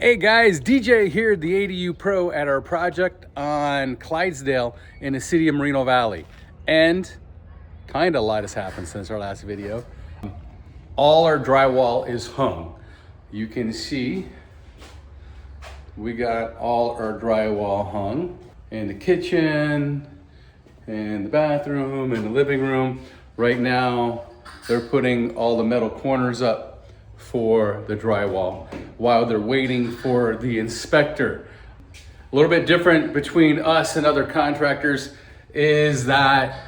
Hey guys, DJ here, the ADU Pro at our project on Clydesdale in the city of Moreno Valley. And kind of a lot has happened since our last video. All our drywall is hung. You can see we got all our drywall hung in the kitchen, in the bathroom, in the living room. Right now, they're putting all the metal corners up for the drywall while they're waiting for the inspector. A little bit different between us and other contractors is that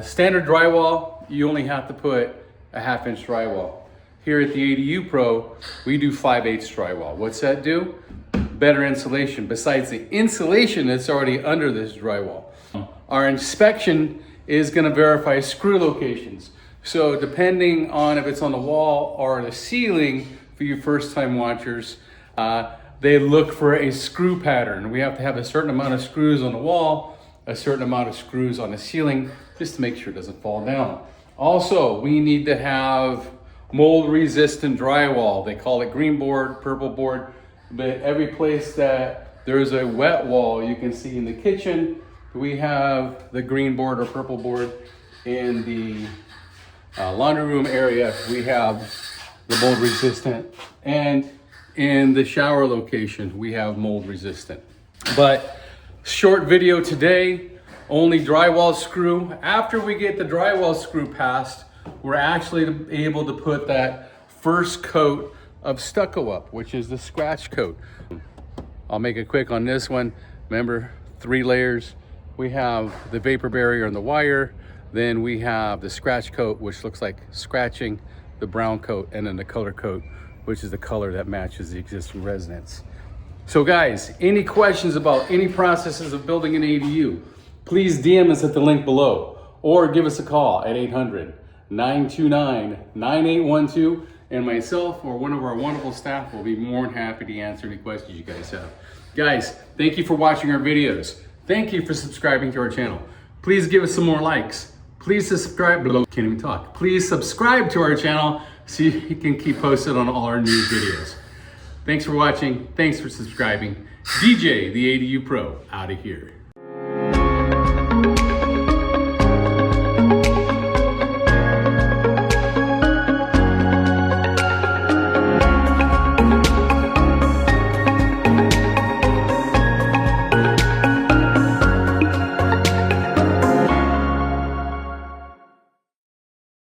standard drywall, you only have to put a 1/2 inch drywall. Here at the ADU Pro, we do 5/8 drywall. What's that do? Better insulation, besides the insulation that's already under this drywall. Our inspection is gonna verify screw locations. So depending on if it's on the wall or the ceiling, for you first time watchers, they look for a screw pattern. We have to have a certain amount of screws on the wall, a certain amount of screws on the ceiling, just to make sure it doesn't fall down. Also, we need to have mold resistant drywall. They call it green board, purple board, but every place that there's a wet wall, you can see in the kitchen, we have the green board or purple board. In the laundry room area, we have the mold resistant, and in the shower location, we have mold resistant. But short video today, only drywall screw. After we get the drywall screw passed, we're actually able to put that first coat of stucco up, which is the scratch coat. I'll make it quick on this one. Remember, 3 layers. We have the vapor barrier and the wire. Then we have the scratch coat, which looks like scratching, the brown coat, and then the color coat, which is the color that matches the existing residence. So guys, any questions about any processes of building an ADU, please DM us at the link below, or give us a call at 800-929-9812, and myself or one of our wonderful staff will be more than happy to answer any questions you guys have. Guys, thank you for watching our videos. Thank you for subscribing to our channel. Please give us some more likes. Please subscribe, can't even talk. Please subscribe to our channel so you can keep posted on all our new videos. Thanks for watching, thanks for subscribing. DJ, the ADU Pro, out of here.